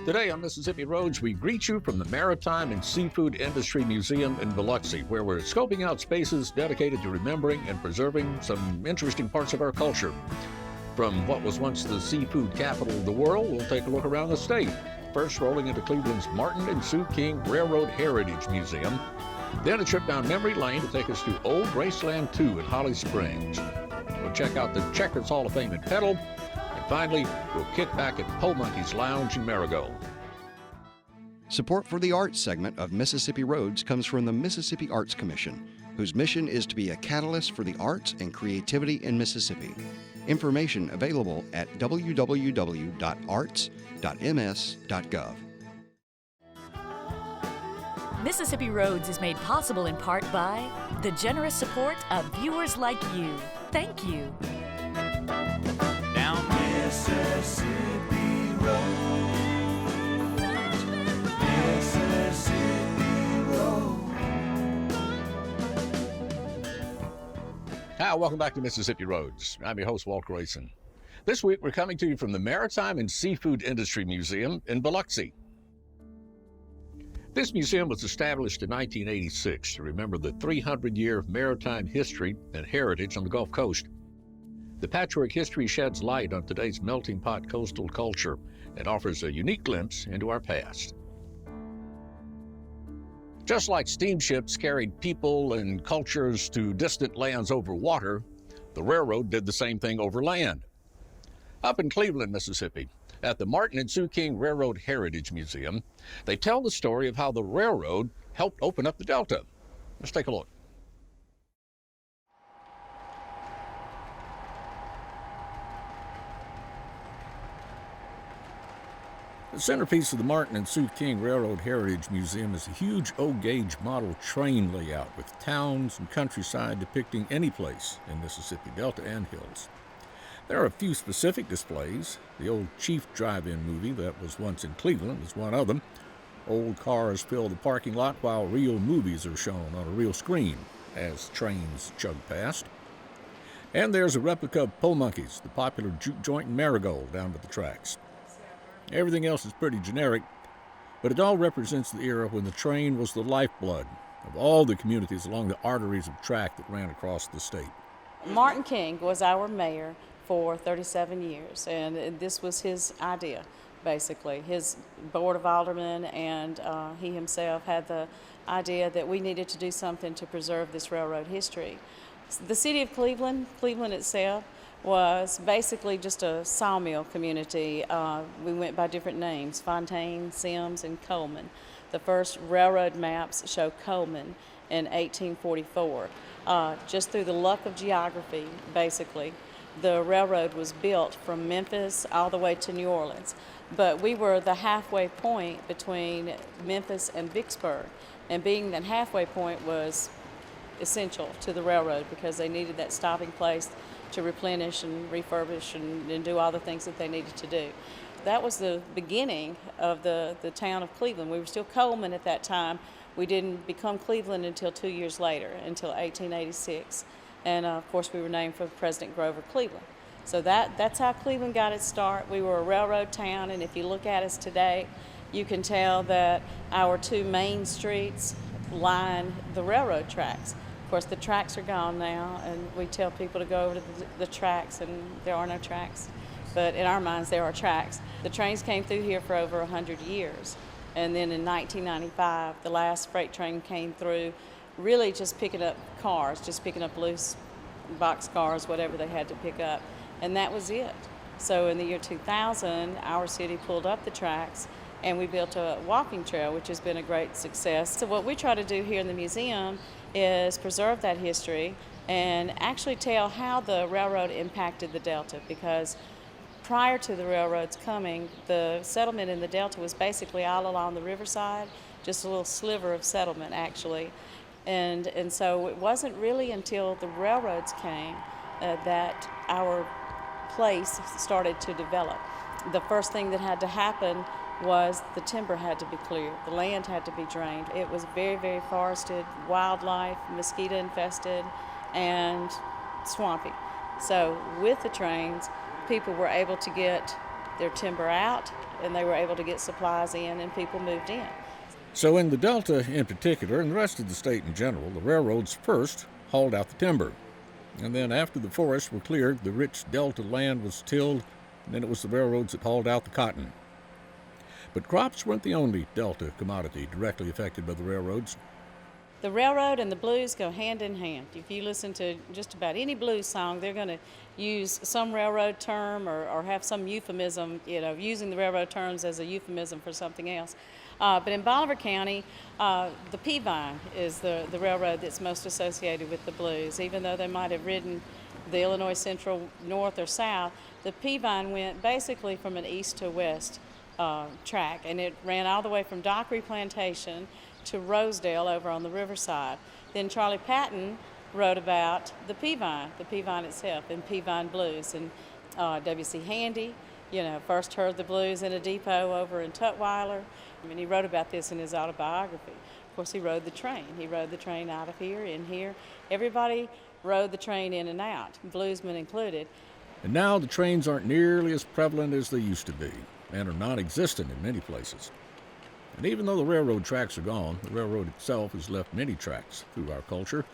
Today on Mississippi Roads, we greet you from the Maritime and Seafood Industry Museum in Biloxi, where we're scoping out spaces dedicated to remembering and preserving some interesting parts of our culture. From what was once the seafood capital of the world, we'll take a look around the state. First, rolling into Cleveland's Martin and Sue King Railroad Heritage Museum. Then a trip down memory lane to take us to Old Graceland 2 in Holly Springs. We'll check out the Checkers Hall of Fame in Petal. And finally, we'll kick back at Po Monkey's Lounge in Merigold. Support for the arts segment of Mississippi Roads comes from the Mississippi Arts Commission, whose mission is to be a catalyst for the arts and creativity in Mississippi. Information available at www.arts.ms.gov. Mississippi Roads is made possible in part by the generous support of viewers like you. Thank you. Down Mississippi Road. Mississippi Road. Hi, welcome back to Mississippi Roads. I'm your host, Walt Grayson. This week, we're coming to you from the Maritime and Seafood Industry Museum in Biloxi. This museum was established in 1986 to remember the 300-year maritime history and heritage on the Gulf Coast. The patchwork history sheds light on today's melting pot coastal culture and offers a unique glimpse into our past. Just like steamships carried people and cultures to distant lands over water, the railroad did the same thing over land. Up in Cleveland, Mississippi, at the Martin and Sue King Railroad Heritage Museum, they tell the story of how the railroad helped open up the Delta. Let's take a look. The centerpiece of the Martin and Sue King Railroad Heritage Museum is a huge O-gauge model train layout with towns and countryside depicting any place in Mississippi Delta and hills. There are a few specific displays. The old Chief Drive-In movie that was once in Cleveland is one of them. Old cars fill the parking lot while real movies are shown on a real screen as trains chug past. And there's a replica of Po Monkey's, the popular juke joint in Merigold, down at the tracks. Everything else is pretty generic, but it all represents the era when the train was the lifeblood of all the communities along the arteries of track that ran across the state. Martin King was our mayor for 37 years, and this was his idea, basically. His board of aldermen and he himself had the idea that we needed to do something to preserve this railroad history. The city of Cleveland itself, was basically just a sawmill community. We went by different names, Fontaine, Sims, and Coleman. The first railroad maps show Coleman in 1844. Just through the luck of geography, basically, the railroad was built from Memphis all the way to New Orleans. But we were the halfway point between Memphis and Vicksburg. And being that halfway point was essential to the railroad because they needed that stopping place to replenish and refurbish and do all the things that they needed to do. That was the beginning of the town of Cleveland. We were still Coleman at that time. We didn't become Cleveland until 2 years later, until 1886. And of course, we were named for President Grover Cleveland. So that's how Cleveland got its start. We were a railroad town, and if you look at us today, you can tell that our two main streets line the railroad tracks. Of course, the tracks are gone now, and we tell people to go over to the tracks, and there are no tracks. But in our minds, there are tracks. The trains came through here for over 100 years. And then in 1995, the last freight train came through, really just picking up cars, just picking up loose box cars, whatever they had to pick up. And that was it. So in the year 2000, our city pulled up the tracks, and we built a walking trail, which has been a great success. So what we try to do here in the museum is preserve that history and actually tell how the railroad impacted the Delta, because prior to the railroads coming, the settlement in the Delta was basically all along the riverside, just a little sliver of settlement actually. And so it wasn't really until the railroads came that our place started to develop. The first thing that had to happen was the timber had to be cleared, the land had to be drained. It was very, very forested, wildlife, mosquito infested, and swampy. So with the trains, people were able to get their timber out and they were able to get supplies in, and people moved in. So in the Delta in particular, and the rest of the state in general, the railroads first hauled out the timber. And then after the forests were cleared, the rich Delta land was tilled, and then it was the railroads that hauled out the cotton. But crops weren't the only Delta commodity directly affected by the railroads. The railroad and the blues go hand in hand. If you listen to just about any blues song, they're going to use some railroad term or have some euphemism, using the railroad terms as a euphemism for something else. But in Bolivar County, the Peavine is the railroad that's most associated with the blues. Even though they might have ridden the Illinois Central north or south, the Peavine went basically from an east to west track, and it ran all the way from Dockery Plantation to Rosedale over on the riverside. Then Charlie Patton wrote about the Peavine itself, and Peavine blues. And W.C. Handy, first heard the blues in a depot over in Tutwiler. And he wrote about this in his autobiography. Of course, he rode the train. He rode the train out of here, in here. Everybody rode the train in and out, bluesmen included. And now the trains aren't nearly as prevalent as they used to be, and are non-existent in many places. And even though the railroad tracks are gone, the railroad itself has left many tracks through our culture.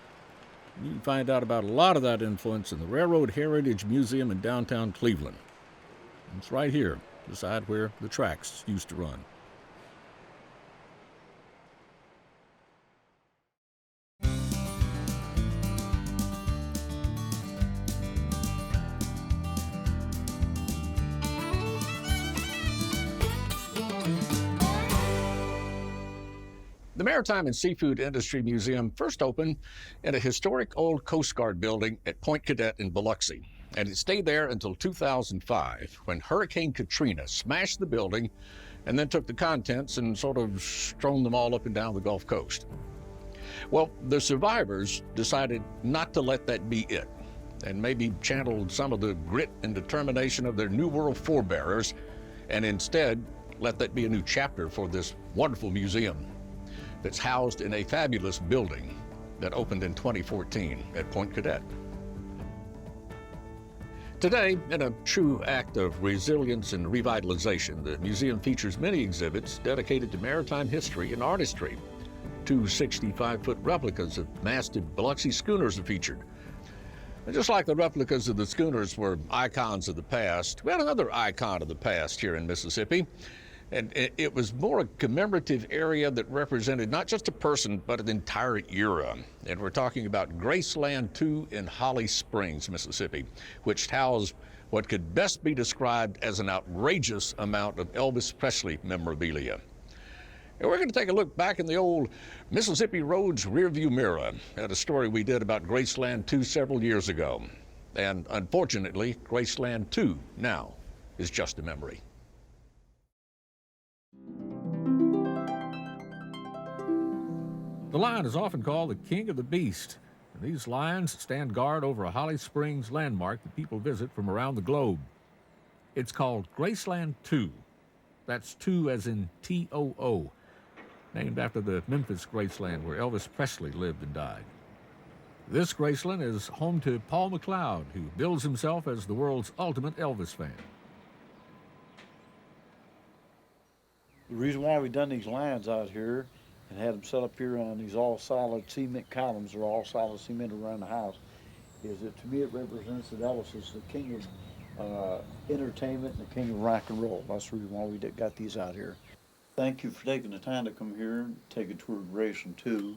You can find out about a lot of that influence in the Railroad Heritage Museum in downtown Cleveland. It's right here, beside where the tracks used to run. The Maritime and Seafood Industry Museum first opened in a historic old Coast Guard building at Point Cadet in Biloxi, and it stayed there until 2005, when Hurricane Katrina smashed the building and then took the contents and sort of strewn them all up and down the Gulf Coast. Well, the survivors decided not to let that be it, and maybe channeled some of the grit and determination of their New World forebearers, and instead let that be a new chapter for this wonderful museum that's housed in a fabulous building that opened in 2014 at Point Cadet. Today, in a true act of resilience and revitalization, the museum features many exhibits dedicated to maritime history and artistry. Two 65-foot replicas of masted Biloxi schooners are featured. And just like the replicas of the schooners were icons of the past, we had another icon of the past here in Mississippi. And it was more a commemorative area that represented not just a person, but an entire era. And we're talking about Graceland.A in Holly Springs, Mississippi, which housed what could best be described as an outrageous amount of Elvis Presley memorabilia. And we're going to take a look back in the old Mississippi Roads rearview mirror at a story we did about Graceland.A several years ago. And unfortunately, Graceland.A now is just a memory. The lion is often called the king of the beast. And these lions stand guard over a Holly Springs landmark that people visit from around the globe. It's called Graceland.A. That's 2 as in T-O-O, named after the Memphis Graceland where Elvis Presley lived and died. This Graceland is home to Paul McLeod, who bills himself as the world's ultimate Elvis fan. The reason why we done these lions out here and had them set up here on these all solid cement columns or all solid cement around the house is that, to me, it represents that Elvis is the king of entertainment and the king of rock and roll. That's the reason why we got these out here. Thank you for taking the time to come here and take a tour of Graceland.A.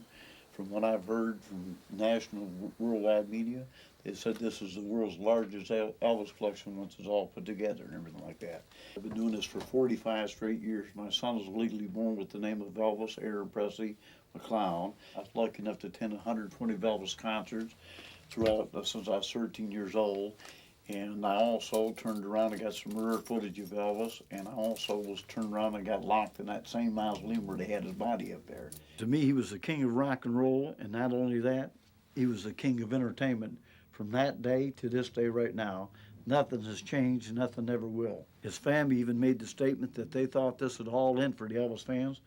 From what I've heard from national worldwide media, they said this is the world's largest Elvis collection once it's all put together and everything like that. I've been doing this for 45 straight years. My son was legally born with the name of Elvis Aaron Presley McLeod. I was lucky enough to attend 120 Elvis concerts throughout since I was 13 years old. And I also turned around and got some rare footage of Elvis, and I also was turned around and got locked in that same mausoleum where they had his body up there. To me, he was the king of rock and roll, and not only that, he was the king of entertainment. From that day to this day right now, nothing has changed, and nothing ever will. His family even made the statement that they thought this would all end for the Elvis fans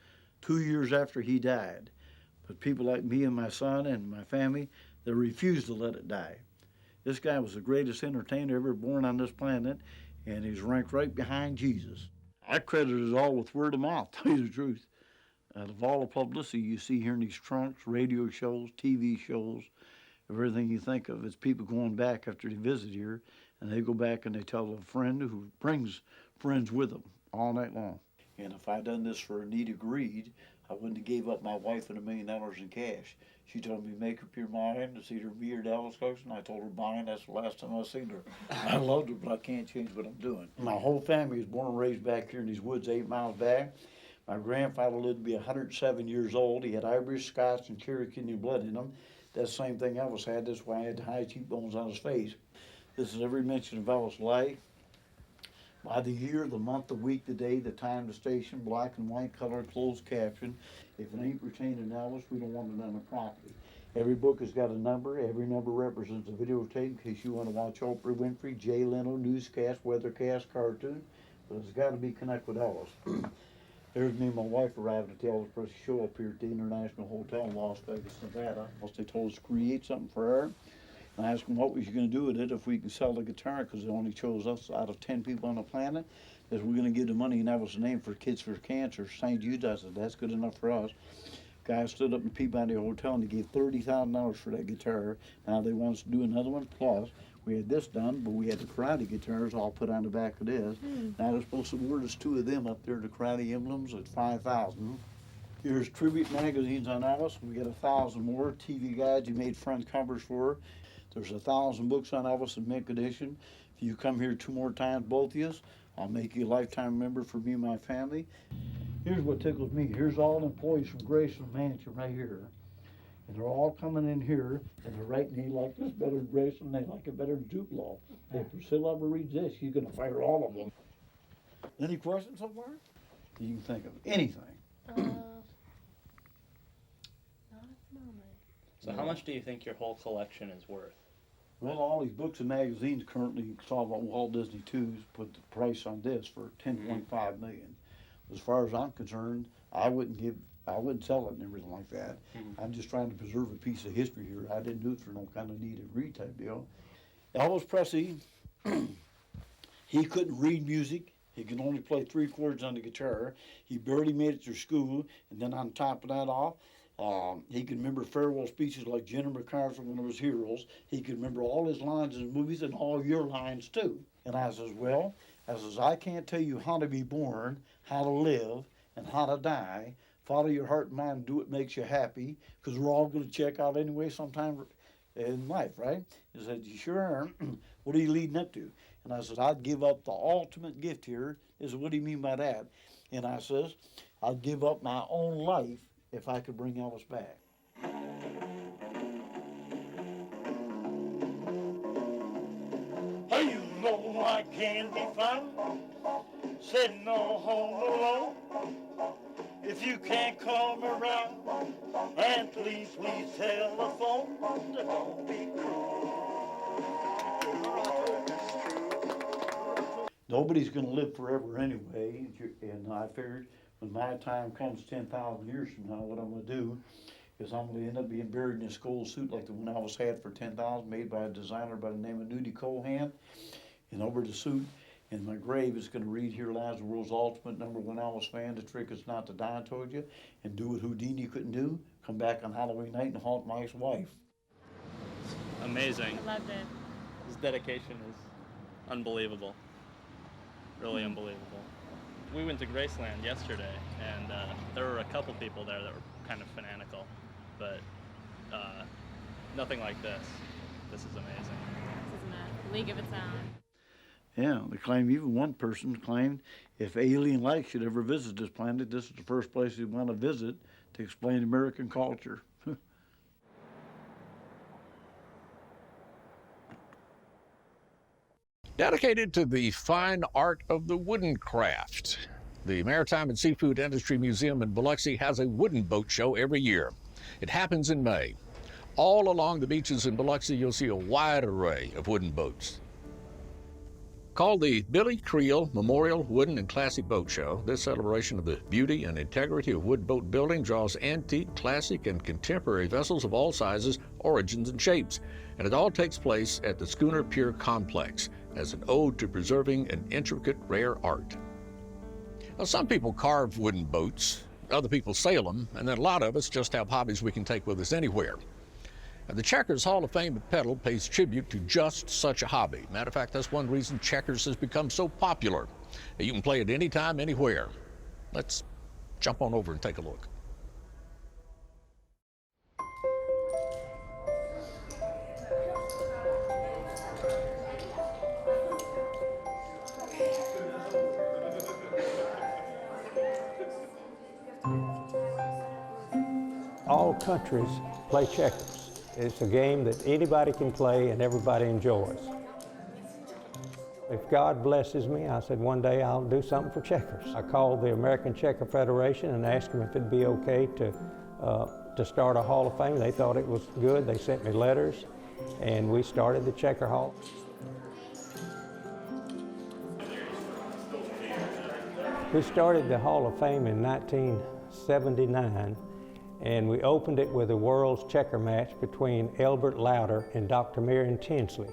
2 years after he died. But people like me and my son and my family, they refused to let it die. This guy was the greatest entertainer ever born on this planet, and he's ranked right behind Jesus. I credit it all with word of mouth, to tell you the truth. Out of all the publicity you see here in these trunks, radio shows, TV shows, everything you think of, it's people going back after they visit here, and they go back and they tell a friend who brings friends with them all night long. And if I'd done this for Nidia Greed, I wouldn't have gave up my wife and $1 million in cash. She told me, make up your mind. It's either me or Dallas Coast, and I told her mine. That's the last time I seen her. I loved her, but I can't change what I'm doing. My whole family was born and raised back here in these woods 8 miles back. My grandfather lived to be 107 years old. He had Irish, Scots, and Cherokee blood in him. That's the same thing Elvis had. That's why he had the high cheekbones on his face. This is every mention of Elvis' life. By the year, the month, the week, the day, the time, the station, black and white, color, closed caption. If it ain't pertaining to Elvis, we don't want it on the property. Every book has got a number. Every number represents a videotape in case you want to watch Oprah Winfrey, Jay Leno, newscast, weathercast, cartoon. But it's got to be connected with Elvis. There's me and my wife arrived at the Elvis Presley show up here at the International Hotel in Las Vegas, Nevada. They told us to create something for her. And I asked them what was you going to do with it if we can sell the guitar, because they only chose us out of 10 people on the planet. Is we're going to give the money, and that was the name for Kids for Cancer. St. Jude. I said, that's good enough for us. Guy stood up in Peabody Hotel and he gave $30,000 for that guitar. Now they want us to do another one plus. We had this done, but we had the karate guitars all put on the back of this. Now they're supposed to award us 2 of them up there, the karate emblems at $5,000. Here's tribute magazines on Elvis. We got 1,000 more TV guides. He made front covers for. There's 1,000 books on Elvis in mint condition. If you come here 2 more times, both of you, I'll make you a lifetime member for me and my family. Here's what tickles me. Here's all the employees from Graceland Mansion right here. And they're all coming in here, and they're writing, they like this better than Graceland, they like it better than Juke Law. If Priscilla ever reads this, she's going to fire all of them. Any questions so far? You can think of anything. Not at the moment. So how much do you think your whole collection is worth? Well, all these books and magazines currently saw what Walt Disney 2's put the price on this for $10.5 million. As far as I'm concerned, I wouldn't sell it and everything like that. I'm just trying to preserve a piece of history here. I didn't do it for no kind of need to read type deal. Elvis Presley, he couldn't read music. He could only play 3 chords on the guitar. He barely made it through school. And then on top of that all, he could remember farewell speeches like Jennifer McCarthy, one of his heroes. He could remember all his lines in movies and all your lines too. And I says, well, I can't tell you how to be born, how to live, and how to die. Follow your heart and mind, do what makes you happy, because we're all going to check out anyway sometime in life, right? He said, you sure are. What are you leading up to? And I said, I'd give up the ultimate gift here. He said, what do you mean by that? And I says, I'd give up my own life if I could bring Elvis back. You know I can't be found sitting on home alone. If you can't come around, and please telephone, don't be cruel. Nobody's going to live forever anyway, and I figured when my time comes 10,000 years from now, what I'm going to do is I'm going to end up being buried in a gold suit like the one I was had for $10,000, made by a designer by the name of Nidia Cohan, and over the suit. And my grave is going to read, here lies the world's ultimate #1 Elvis fan. The trick is not to die, I told you, and do what Houdini couldn't do. Come back on Halloween night and haunt my ex-wife. Amazing. I loved it. His dedication is unbelievable. Really unbelievable. We went to Graceland yesterday, and there were a couple people there that were kind of fanatical, but nothing like this. This is amazing. This is a league of its own. Yeah, they claim, even one person claimed, if alien life should ever visit this planet, this is the first place we want to visit to explain American culture. Dedicated to the fine art of the wooden craft, the Maritime and Seafood Industry Museum in Biloxi has a wooden boat show every year. It happens in May. All along the beaches in Biloxi, you'll see a wide array of wooden boats. Called the Billy Creel Memorial Wooden and Classic Boat Show, this celebration of the beauty and integrity of wood boat building draws antique, classic, and contemporary vessels of all sizes, origins, and shapes. And it all takes place at the Schooner Pier Complex as an ode to preserving an intricate, rare art. Well, some people carve wooden boats, other people sail them, and then a lot of us just have hobbies we can take with us anywhere. The Checkers Hall of Fame at Petal pays tribute to just such a hobby. Matter of fact, that's one reason checkers has become so popular. You can play it anytime, anywhere. Let's jump on over and take a look. All countries play checkers. It's a game that anybody can play and everybody enjoys. If God blesses me, I said one day I'll do something for checkers. I called the American Checker Federation and asked them if it'd be okay to start a Hall of Fame. They thought it was good. They sent me letters, and we started the Checker Hall. We started the Hall of Fame in 1979, and we opened it with a world's checker match between Elbert Lauder and Dr. Marion Tinsley.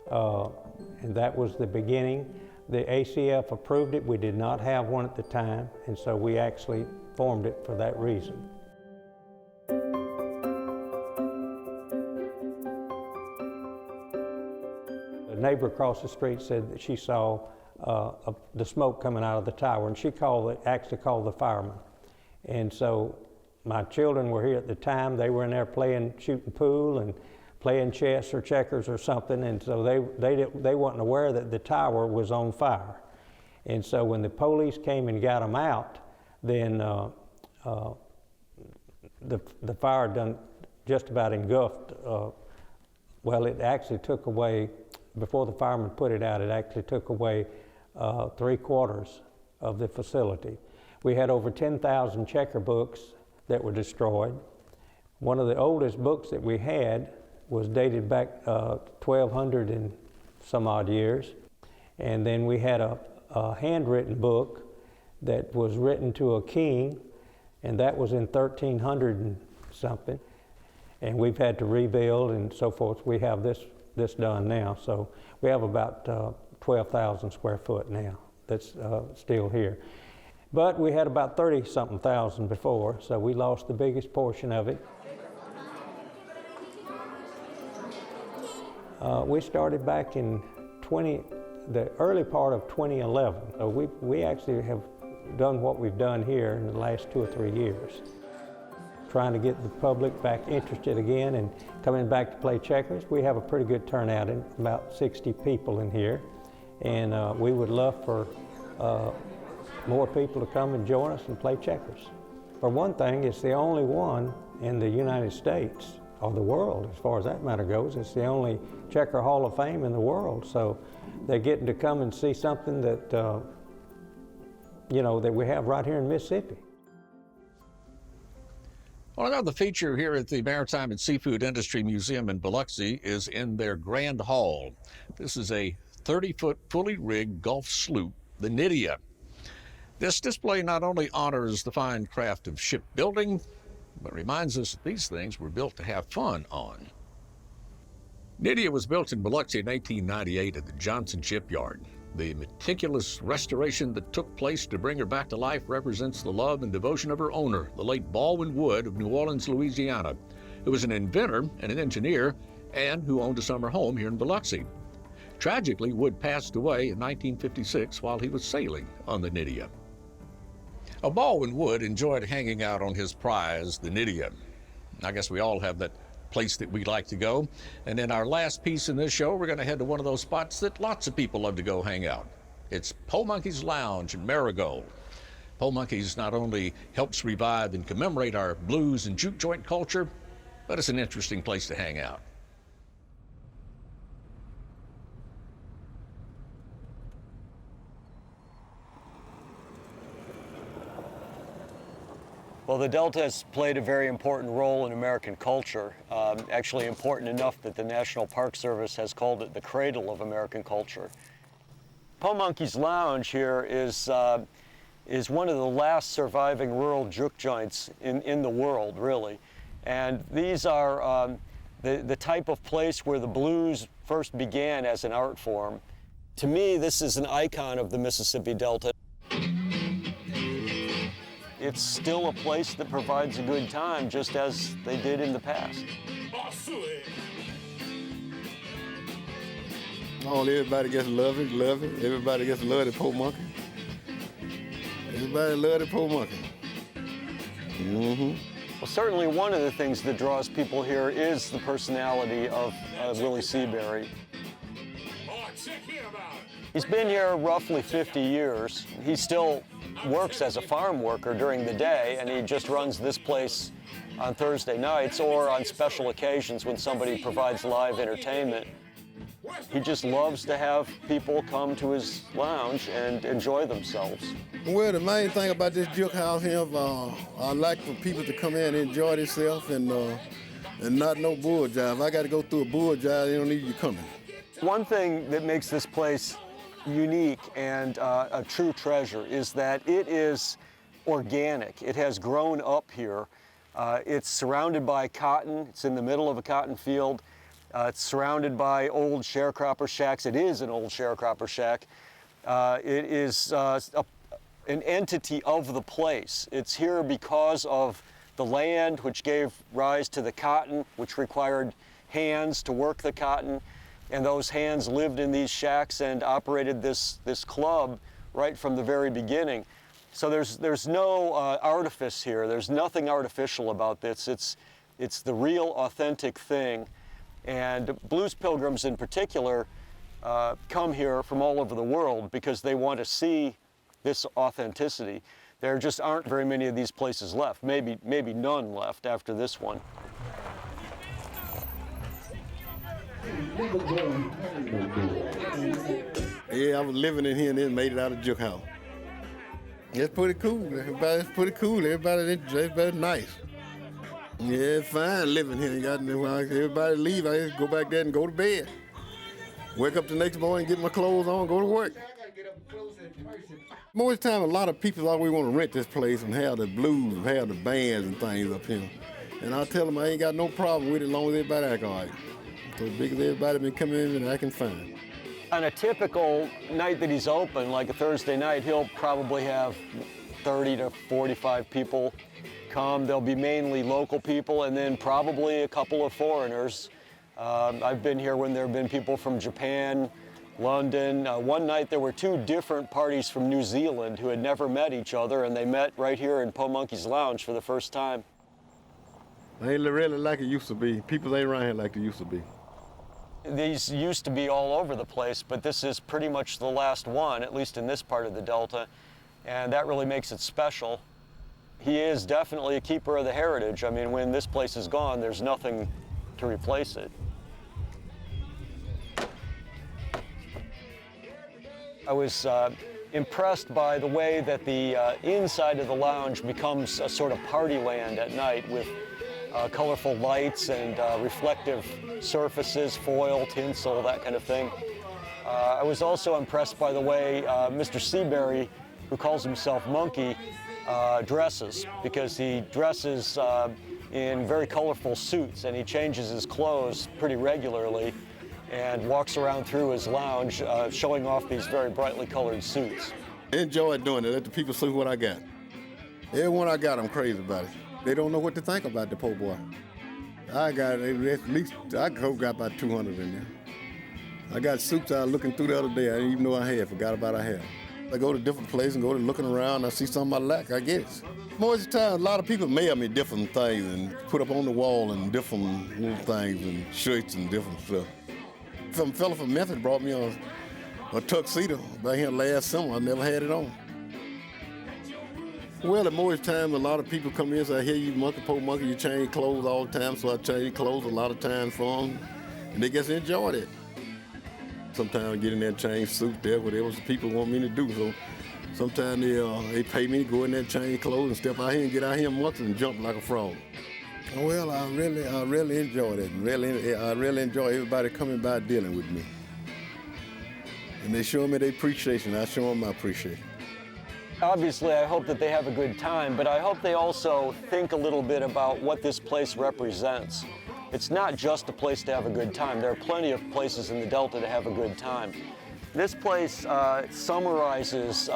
And that was the beginning. The ACF approved it. We did not have one at the time, and so we actually formed it for that reason. The neighbor across the street said that she saw the smoke coming out of the tower, and she actually called the firemen. And so my children were here at the time. They were in there shooting pool and playing chess or checkers or something, and so they weren't aware that the tower was on fire. And so when the police came and got them out, then the fire done just about engulfed. Well, it actually took away, before the firemen put it out, it actually took away 3/4 of the facility. We had over 10,000 checker books that were destroyed. One of the oldest books that we had was dated back 1,200 and some odd years. And then we had a handwritten book that was written to a king, and that was in 1300 and something. And we've had to rebuild and so forth. We have this done now. So we have about 12,000 square foot now that's still here. But we had about 30-something thousand before, so we lost the biggest portion of it. We started back in the early part of 2011. So we actually have done what we've done here in the last 2 or 3 years. Trying to get the public back interested again and coming back to play checkers. We have a pretty good turnout, in about 60 people in here. And we would love for more people to come and join us and play checkers. For one thing, it's the only one in the United States, or the world, as far as that matter goes. It's the only Checker Hall of Fame in the world. So they're getting to come and see something that, that we have right here in Mississippi. Well, another feature here at the Maritime and Seafood Industry Museum in Biloxi is in their Grand Hall. This is a 30-foot fully rigged Gulf sloop, the Nidia. This display not only honors the fine craft of shipbuilding, but reminds us that these things were built to have fun on. Nidia was built in Biloxi in 1898 at the Johnson Shipyard. The meticulous restoration that took place to bring her back to life represents the love and devotion of her owner, the late Baldwin Wood of New Orleans, Louisiana, who was an inventor and an engineer and who owned a summer home here in Biloxi. Tragically, Wood passed away in 1956 while he was sailing on the Nidia. Baldwin Wood enjoyed hanging out on his prize, the Nidia. I guess we all have that place that we like to go. And in our last piece in this show, we're going to head to one of those spots that lots of people love to go hang out. It's Po Monkey's Lounge in Merigold. Po Monkey's not only helps revive and commemorate our blues and juke joint culture, but it's an interesting place to hang out. Well, the Delta has played a very important role in American culture, actually important enough that the National Park Service has called it the cradle of American culture. Po Monkey's Lounge here is one of the last surviving rural juke joints in the world, really. And these are the type of place where the blues first began as an art form. To me, this is an icon of the Mississippi Delta. it's still a place that provides a good time, just as they did in the past. Oh, everybody gets to love it. Everybody gets to love the poor monkey. Everybody love the poor monkey. Well, certainly one of the things that draws people here is the personality of Willie Seabury. He's been here roughly 50 years. He still works as a farm worker during the day, and he just runs this place on Thursday nights or on special occasions when somebody provides live entertainment. He just loves to have people come to his lounge and enjoy themselves. Well, the main thing about this Juke house here, I like for people to come in and enjoy themselves and not no bull jive. If I got to go through a bull jive, they don't need you coming. One thing that makes this place unique and a true treasure is that it is organic. It has grown up here. It's surrounded by cotton. It's in the middle of a cotton field. It's surrounded by old sharecropper shacks. It is an old sharecropper shack. It is an entity of the place. It's here because of the land, which gave rise to the cotton, which required hands to work the cotton. And those hands lived in these shacks and operated this club right from the very beginning. So there's no artifice here. There's nothing artificial about this. It's the real, authentic thing. And blues pilgrims in particular come here from all over the world because they want to see this authenticity. There just aren't very many of these places left, maybe none left after this one. Yeah, I was living in here and then made it out of Juke house. It's pretty cool. Everybody's pretty cool. Everybody's nice. Yeah, it's fine living here. Everybody leave. I just go back there and go to bed. Wake up the next morning, get my clothes on, go to work. Most of the time, a lot of people always want to rent this place and have the blues, have the bands and things up here. And I tell them I ain't got no problem with it as long as everybody act all right. So big as everybody been coming in and acting fine. On a typical night that he's open, like a Thursday night, he'll probably have 30 to 45 people come. There'll be mainly local people and then probably a couple of foreigners. I've been here when there have been people from Japan, London. One night there were two different parties from New Zealand who had never met each other, and they met right here in Po Monkey's Lounge for the first time. Ain't really like it used to be. People ain't around here like they used to be. These used to be all over the place, but this is pretty much the last one, at least in this part of the Delta, and that really makes it special. He is definitely a keeper of the heritage. I mean, when this place is gone, there's nothing to replace it. I was impressed by the way that the inside of the lounge becomes a sort of party land at night with colorful lights and reflective surfaces, foil, tinsel, that kind of thing. I was also impressed by the way Mr. Seabury, who calls himself Monkey, dresses, because he dresses in very colorful suits and he changes his clothes pretty regularly and walks around through his lounge showing off these very brightly colored suits. I enjoy doing it. Let the people see what I got. Everyone I got, I'm crazy about it. They don't know what to think about the poor boy. I got at least, I got about 200 in there. I got suits I was looking through the other day I didn't even know I had, forgot about I had. I go to different places and go to looking around, I see something I like, I get it. Most of the time, a lot of people mail me different things and put up on the wall and different little things and shirts and different stuff. Some fella from Memphis brought me a tuxedo back here last summer. I never had it on. Well, at most times, a lot of people come in and say, "Here, you monkey, poor monkey, you change clothes all the time." So I change clothes a lot of times for them, and they just enjoy it. Sometimes I get in there and change suit there, whatever the people want me to do. So sometimes they pay me to go in there and change clothes and step out here and get out here amongst and jump like a frog. Well, I really enjoyed it. I really enjoy everybody coming by dealing with me. And they show me their appreciation. I show them my appreciation. Obviously, I hope that they have a good time, but I hope they also think a little bit about what this place represents. It's not just a place to have a good time. There are plenty of places in the Delta to have a good time. This place summarizes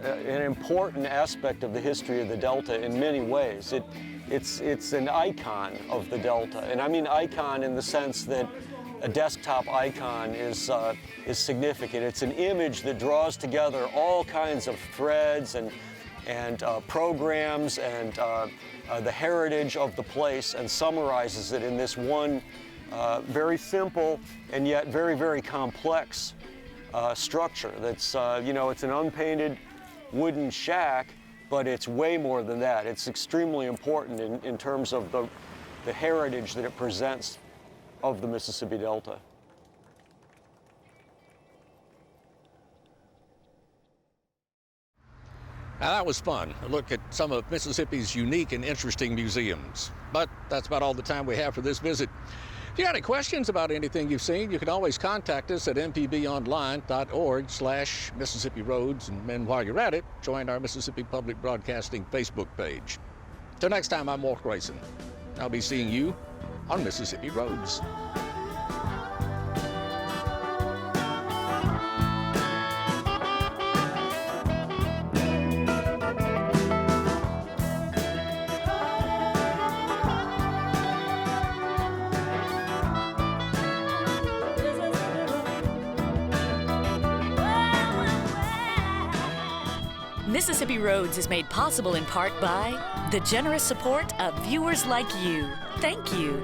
an important aspect of the history of the Delta in many ways. It's an icon of the Delta, and I mean icon in the sense that a desktop icon is significant. It's an image that draws together all kinds of threads and programs and the heritage of the place and summarizes it in this one very simple and yet very, very complex structure. That's, it's an unpainted wooden shack, but it's way more than that. It's extremely important in terms of the heritage that it presents of the Mississippi Delta. Now that was fun, a look at some of Mississippi's unique and interesting museums. But that's about all the time we have for this visit. If you got any questions about anything you've seen, you can always contact us at mpbonline.org/Mississippi Roads. And then while you're at it, join our Mississippi Public Broadcasting Facebook page. Till next time, I'm Walt Grayson. I'll be seeing you on Mississippi Roads. Mississippi Roads is made possible in part by the generous support of viewers like you. Thank you.